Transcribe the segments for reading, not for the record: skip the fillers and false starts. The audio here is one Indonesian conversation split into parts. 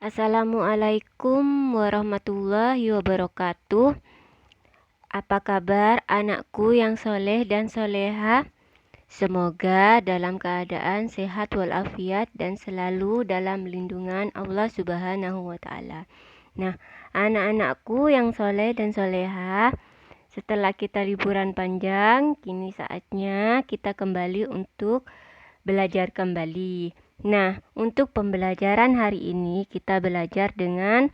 Assalamualaikum warahmatullahi wabarakatuh. Apa kabar anakku yang soleh dan soleha? Semoga dalam keadaan sehat walafiat dan selalu dalam lindungan Allah Subhanahu wa Ta'ala. Nah, anak-anakku yang soleh dan soleha, setelah kita liburan panjang, kini saatnya kita kembali untuk belajar kembali. Nah, untuk pembelajaran hari ini kita belajar dengan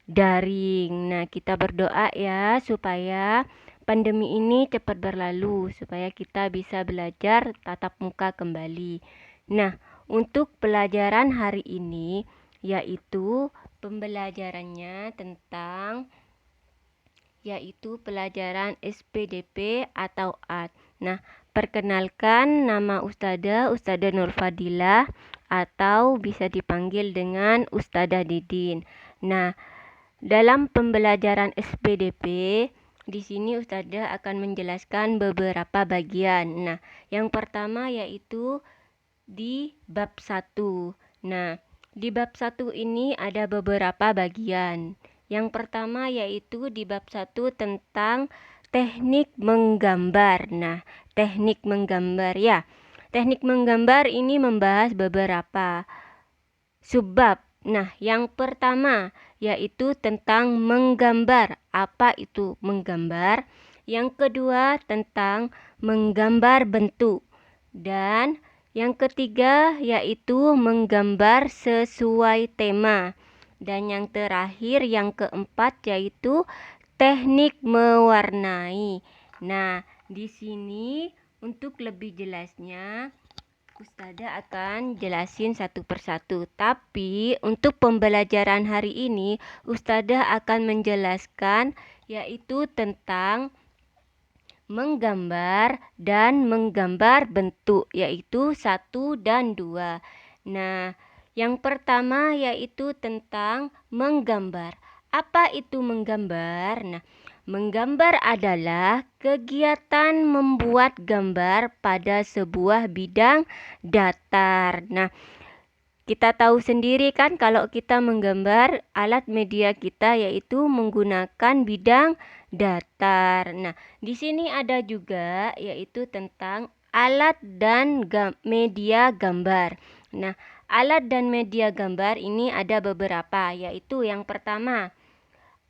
daring. Nah, kita berdoa ya supaya pandemi ini cepat berlalu, supaya kita bisa belajar tatap muka kembali. Nah, untuk pelajaran hari ini yaitu pembelajarannya tentang pelajaran SPDP atau AT. Nah, perkenalkan nama Ustadzah Nur Fadilah atau bisa dipanggil dengan Ustadzah Didin. Nah, dalam pembelajaran SPDP di sini Ustadzah akan menjelaskan beberapa bagian. Nah, yang pertama yaitu di bab 1. Nah, di bab 1 ini ada beberapa bagian. Yang pertama yaitu di bab 1 tentang teknik menggambar. Nah, teknik menggambar ya. Teknik menggambar ini membahas beberapa subbab. Nah, yang pertama yaitu tentang menggambar. Apa itu menggambar? Yang kedua tentang menggambar bentuk. Dan yang ketiga yaitu menggambar sesuai tema. Dan yang terakhir yang keempat yaitu teknik mewarnai. Nah, di sini untuk lebih jelasnya Ustadzah akan jelasin satu persatu. Tapi untuk pembelajaran hari ini Ustadzah akan menjelaskan yaitu tentang menggambar dan menggambar bentuk, yaitu 1 dan 2. Nah, yang pertama yaitu tentang menggambar. Apa itu menggambar? Nah, menggambar adalah kegiatan membuat gambar pada sebuah bidang datar. Nah, kita tahu sendiri kan kalau kita menggambar, alat media kita yaitu menggunakan bidang datar. Nah, di sini ada juga yaitu tentang alat dan media gambar. Nah, alat dan media gambar ini ada beberapa, yaitu yang pertama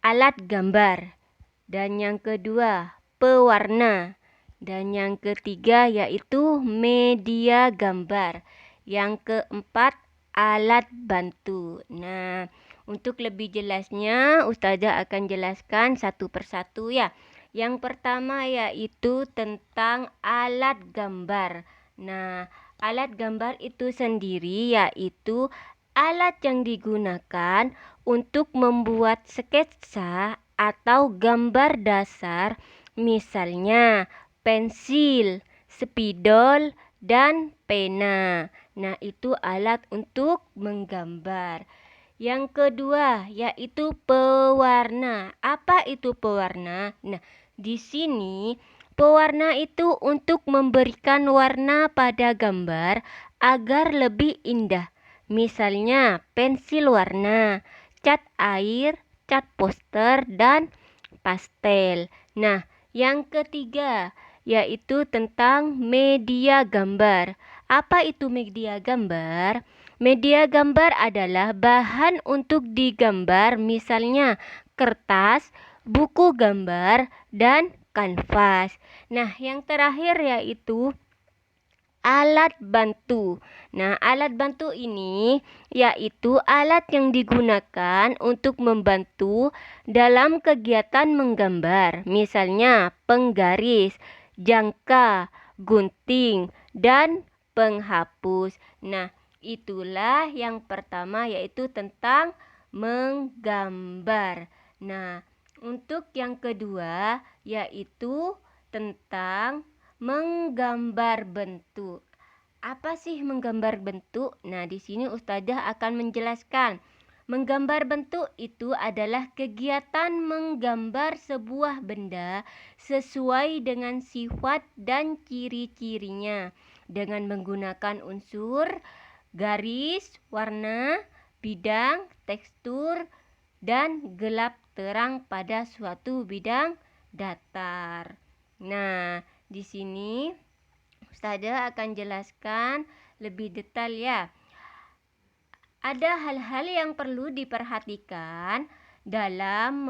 alat gambar, dan yang kedua pewarna, dan yang ketiga yaitu media gambar. Yang keempat alat bantu. Nah, untuk lebih jelasnya Ustazah akan jelaskan satu persatu ya. Yang pertama yaitu tentang alat gambar. Nah, alat gambar itu sendiri yaitu alat yang digunakan untuk membuat sketsa atau gambar dasar, misalnya pensil, spidol, dan pena. Nah, itu alat untuk menggambar. Yang kedua yaitu pewarna. Apa itu pewarna? Nah, di sini pewarna itu untuk memberikan warna pada gambar agar lebih indah. Misalnya pensil warna, cat air, cat poster, dan pastel. Nah, yang ketiga yaitu tentang media gambar. Apa itu media gambar? Media gambar adalah bahan untuk digambar, misalnya kertas, buku gambar, dan kanvas. Nah, yang terakhir yaitu alat bantu. Nah, alat bantu ini yaitu alat yang digunakan untuk membantu dalam kegiatan menggambar, misalnya penggaris, jangka, gunting, dan penghapus. Nah, itulah yang pertama yaitu tentang menggambar. Nah, untuk yang kedua yaitu tentang menggambar bentuk. Apa sih menggambar bentuk? Nah, di sini Ustazah akan menjelaskan. Menggambar bentuk itu adalah kegiatan menggambar sebuah benda sesuai dengan sifat dan ciri-cirinya dengan menggunakan unsur, garis, warna, bidang, tekstur, dan gelap terang pada suatu bidang datar. Nah, di sini Ustazah akan jelaskan lebih detail ya. Ada hal-hal yang perlu diperhatikan dalam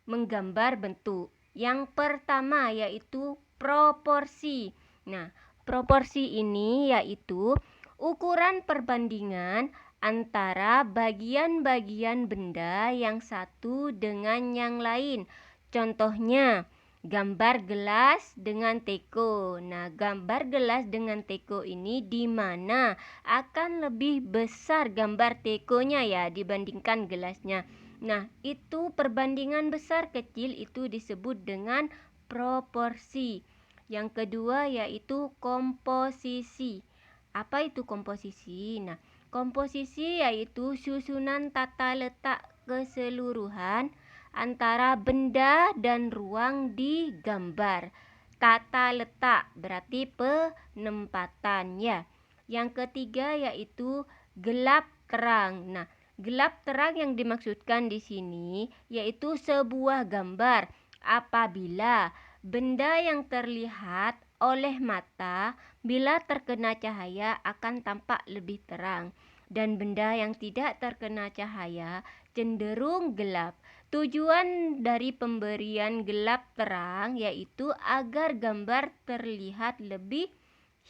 menggambar bentuk. Yang pertama yaitu proporsi. Nah, proporsi ini yaitu ukuran perbandingan antara bagian-bagian benda yang satu dengan yang lain. Contohnya, gambar gelas dengan teko. Nah, gambar gelas dengan teko ini di mana akan lebih besar gambar tekonya ya dibandingkan gelasnya. Nah, itu perbandingan besar kecil itu disebut dengan proporsi. Yang kedua yaitu komposisi. Apa itu komposisi? Nah, komposisi yaitu susunan tata letak keseluruhan antara benda dan ruang di gambar. Tata letak berarti penempatan ya. Yang ketiga yaitu gelap terang. Nah, gelap terang yang dimaksudkan di sini yaitu sebuah gambar apabila benda yang terlihat oleh mata bila terkena cahaya akan tampak lebih terang dan benda yang tidak terkena cahaya cenderung gelap. Tujuan dari pemberian gelap terang yaitu agar gambar terlihat lebih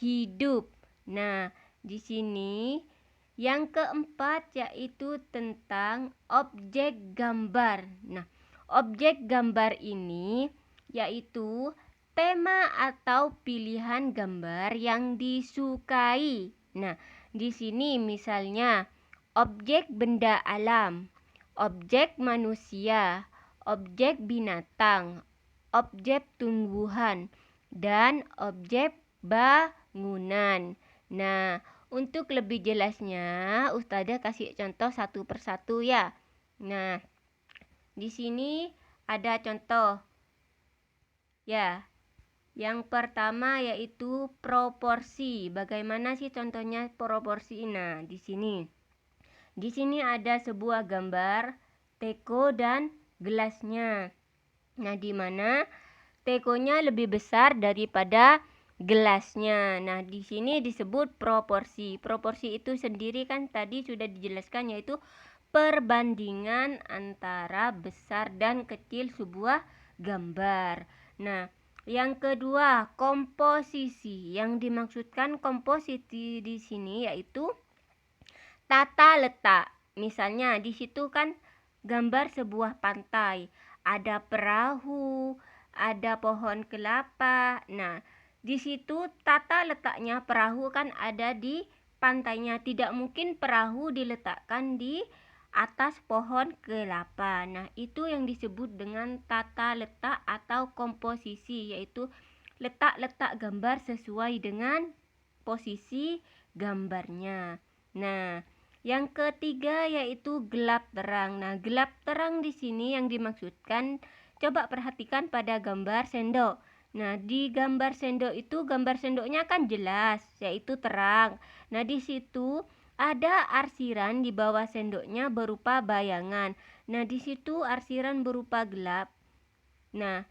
hidup. Nah, di sini yang keempat yaitu tentang objek gambar. Nah, objek gambar ini yaitu tema atau pilihan gambar yang disukai. Nah, di sini misalnya objek benda alam, objek manusia, objek binatang, objek tumbuhan, dan objek bangunan. Nah, untuk lebih jelasnya, Ustazah kasih contoh satu persatu ya. Nah, di sini ada contoh. Ya, yang pertama yaitu proporsi. Bagaimana sih contohnya proporsi? Nah, di sini. Di sini ada sebuah gambar teko dan gelasnya. Nah, di mana tekonya lebih besar daripada gelasnya. Nah, di sini disebut proporsi. Proporsi itu sendiri kan tadi sudah dijelaskan yaitu perbandingan antara besar dan kecil sebuah gambar. Nah, yang kedua, komposisi. Yang dimaksudkan komposisi di sini yaitu tata letak. Misalnya di situ kan gambar sebuah pantai, ada perahu, ada pohon kelapa. Nah, di situ tata letaknya perahu kan ada di pantainya. Tidak mungkin perahu diletakkan di atas pohon kelapa. Nah, itu yang disebut dengan tata letak atau komposisi, yaitu letak-letak gambar sesuai dengan posisi gambarnya. Nah, yang ketiga yaitu gelap terang. Nah, gelap terang di sini yang dimaksudkan, coba perhatikan pada gambar sendok. Nah, di gambar sendok itu gambar sendoknya kan jelas, yaitu terang. Nah, di situ ada arsiran di bawah sendoknya berupa bayangan. Nah, di situ arsiran berupa gelap. Nah,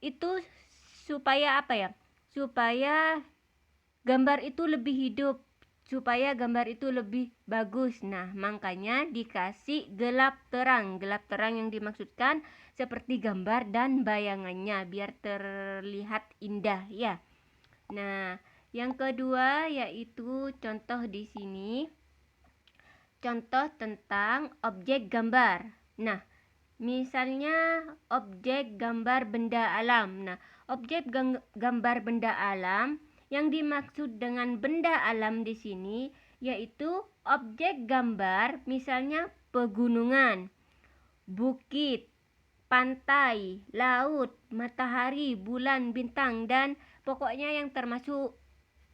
itu supaya apa ya? Supaya gambar itu lebih hidup, supaya gambar itu lebih bagus. Nah, makanya dikasih gelap terang. Gelap terang yang dimaksudkan seperti gambar dan bayangannya biar terlihat indah ya. Nah, yang kedua yaitu contoh di sini. Contoh tentang objek gambar. Nah, misalnya objek gambar benda alam. Nah, objek gambar benda alam yang dimaksud dengan benda alam di sini yaitu objek gambar misalnya pegunungan, bukit, pantai, laut, matahari, bulan, bintang dan pokoknya yang termasuk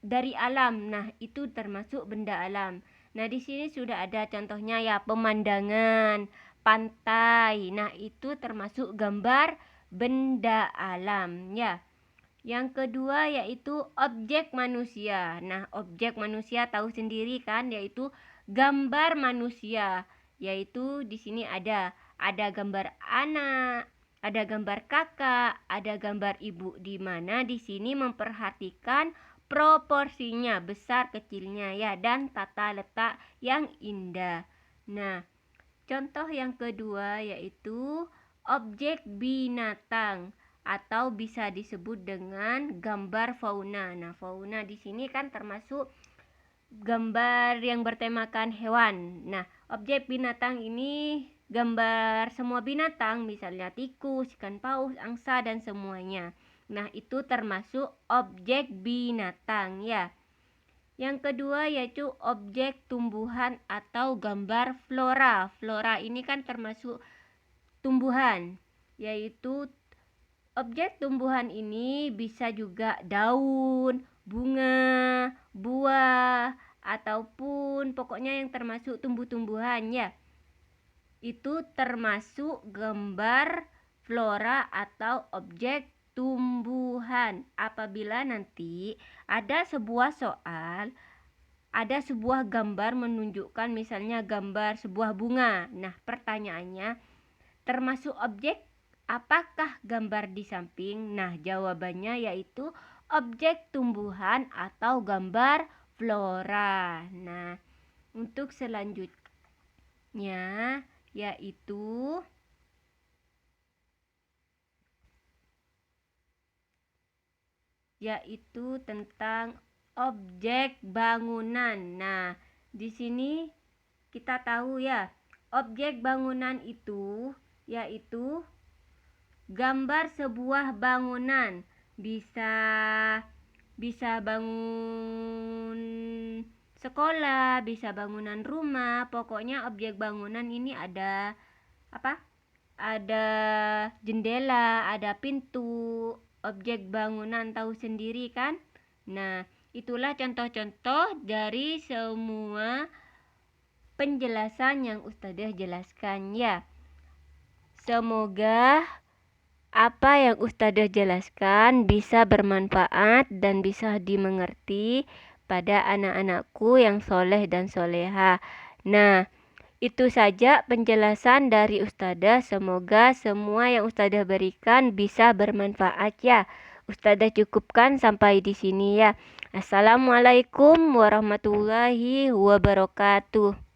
dari alam. Nah, itu termasuk benda alam. Nah, di sini sudah ada contohnya ya, pemandangan, pantai. Nah, itu termasuk gambar benda alam ya. Yang kedua yaitu objek manusia. Nah, objek manusia tahu sendiri kan, yaitu gambar manusia, yaitu di sini ada gambar anak, ada gambar kakak, ada gambar ibu, di mana di sini memperhatikan proporsinya, besar kecilnya ya, dan tata letak yang indah. Nah, contoh yang kedua yaitu objek binatang atau bisa disebut dengan gambar fauna. Nah, fauna di sini kan termasuk gambar yang bertemakan hewan. Nah, objek binatang ini gambar semua binatang, misalnya tikus, ikan paus, angsa, dan semuanya. Nah, itu termasuk objek binatang ya. Yang kedua yaitu objek tumbuhan atau gambar flora. Flora ini kan termasuk tumbuhan, yaitu objek tumbuhan ini bisa juga daun, bunga, buah, ataupun pokoknya yang termasuk tumbuh-tumbuhan ya. Itu termasuk gambar flora atau objek tumbuhan. Apabila nanti ada sebuah soal, ada sebuah gambar menunjukkan misalnya gambar sebuah bunga. Nah, pertanyaannya, termasuk objek apakah gambar di samping? Nah, jawabannya yaitu objek tumbuhan atau gambar flora. Nah, untuk selanjutnya yaitu tentang objek bangunan. Nah, di sini kita tahu ya, objek bangunan itu yaitu gambar sebuah bangunan. Bisa bangun sekolah, bisa bangunan rumah, pokoknya objek bangunan ini ada apa? Ada jendela, ada pintu. Objek bangunan tahu sendiri kan? Nah, itulah contoh-contoh dari semua penjelasan yang Ustadzah jelaskan ya. Semoga apa yang Ustadzah jelaskan bisa bermanfaat dan bisa dimengerti pada anak-anakku yang soleh dan soleha. Nah, itu saja penjelasan dari Ustadzah. Semoga semua yang Ustadzah berikan bisa bermanfaat ya. Ustadzah cukupkan sampai di sini ya. Assalamualaikum warahmatullahi wabarakatuh.